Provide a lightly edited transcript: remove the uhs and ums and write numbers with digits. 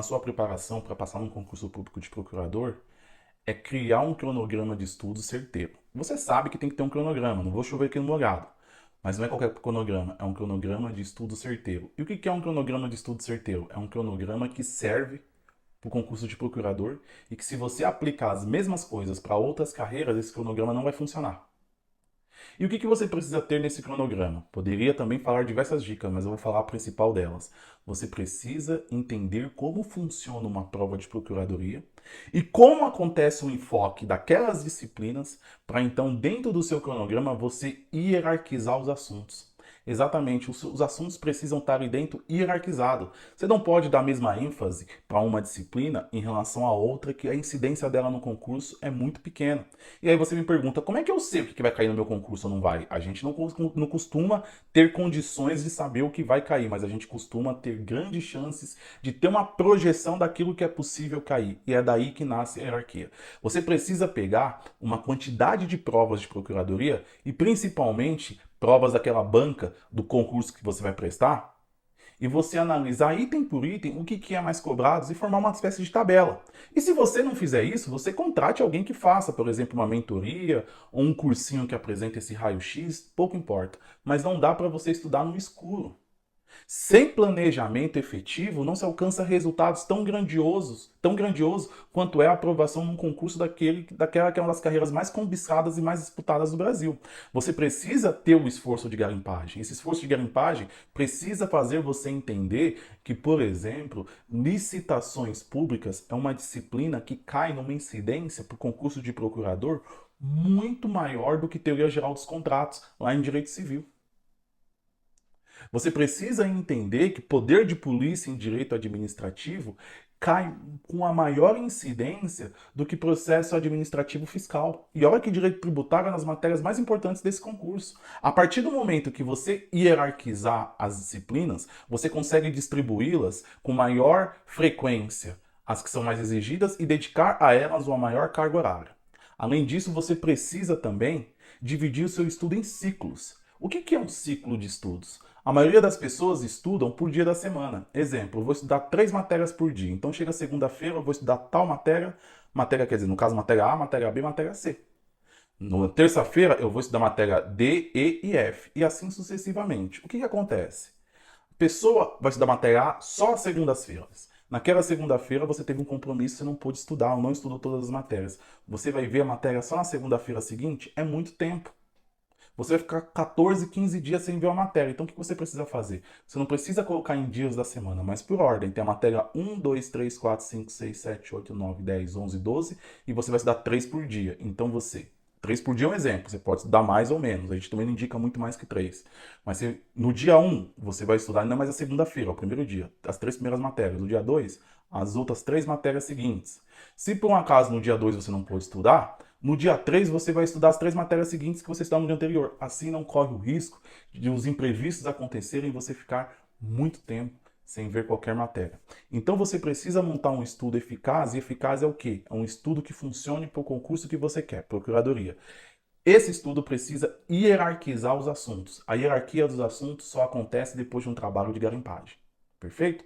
A sua preparação para passar num concurso público de procurador é criar um cronograma de estudo certeiro. Você sabe que tem que ter um cronograma, não vou chover aqui no molhado. Mas não é qualquer cronograma, é um cronograma de estudo certeiro. E o que é um cronograma de estudo certeiro? É um cronograma que serve para o concurso de procurador e que, se você aplicar as mesmas coisas para outras carreiras, esse cronograma não vai funcionar. E o que você precisa ter nesse cronograma? Poderia também falar diversas dicas, mas eu vou falar a principal delas. Você precisa entender como funciona uma prova de procuradoria e como acontece o enfoque daquelas disciplinas para então, dentro do seu cronograma, você hierarquizar os assuntos. Exatamente, os assuntos precisam estar ali dentro hierarquizados. Você não pode dar a mesma ênfase para uma disciplina em relação à outra, que a incidência dela no concurso é muito pequena. E aí você me pergunta, como é que eu sei o que vai cair no meu concurso ou não vai? A gente não costuma ter condições de saber o que vai cair, mas a gente costuma ter grandes chances de ter uma projeção daquilo que é possível cair. E é daí que nasce a hierarquia. Você precisa pegar uma quantidade de provas de procuradoria e principalmente provas daquela banca do concurso que você vai prestar e você analisar item por item o que é mais cobrado e formar uma espécie de tabela. E se você não fizer isso, você contrate alguém que faça, por exemplo, uma mentoria ou um cursinho que apresente esse raio-x, pouco importa. Mas não dá para você estudar no escuro. Sem planejamento efetivo, não se alcança resultados tão grandiosos quanto é a aprovação num concurso daquela que é uma das carreiras mais cobiçadas e mais disputadas do Brasil. Você precisa ter o esforço de garimpagem. Esse esforço de garimpagem precisa fazer você entender que, por exemplo, licitações públicas é uma disciplina que cai numa incidência para o concurso de procurador muito maior do que teoria geral dos contratos lá em direito civil. Você precisa entender que poder de polícia em direito administrativo cai com a maior incidência do que processo administrativo fiscal. E olha que direito tributário é uma das matérias mais importantes desse concurso. A partir do momento que você hierarquizar as disciplinas, você consegue distribuí-las com maior frequência, as que são mais exigidas, e dedicar a elas uma maior carga horária. Além disso, você precisa também dividir o seu estudo em ciclos. O que é um ciclo de estudos? A maioria das pessoas estudam por dia da semana. Exemplo, eu vou estudar 3 matérias por dia. Então chega segunda-feira, eu vou estudar tal matéria quer dizer, no caso, matéria A, matéria B, matéria C. Na terça-feira, eu vou estudar matéria D, E e F. E assim sucessivamente. O que acontece? A pessoa vai estudar matéria A só às segundas-feiras. Naquela segunda-feira você teve um compromisso, você não pôde estudar ou não estudou todas as matérias. Você vai ver a matéria só na segunda-feira seguinte? É muito tempo. Você vai ficar 14, 15 dias sem ver a matéria. Então o que você precisa fazer? Você não precisa colocar em dias da semana, mas por ordem. Tem a matéria 1, 2, 3, 4, 5, 6, 7, 8, 9, 10, 11, 12 e você vai estudar 3 por dia. Então você 3 por dia é um exemplo, você pode estudar mais ou menos, a gente também não indica muito mais que 3. Mas no dia 1, você vai estudar ainda mais a segunda-feira, o primeiro dia, as 3 primeiras matérias. No dia 2, as outras 3 matérias seguintes. Se por um acaso no dia 2 você não pôde estudar, no dia 3 você vai estudar as 3 matérias seguintes que você estudou no dia anterior. Assim não corre o risco de os imprevistos acontecerem e você ficar muito tempo sem ver qualquer matéria. Então você precisa montar um estudo eficaz, e eficaz é o quê? É um estudo que funcione para o concurso que você quer, procuradoria. Esse estudo precisa hierarquizar os assuntos. A hierarquia dos assuntos só acontece depois de um trabalho de garimpagem. Perfeito?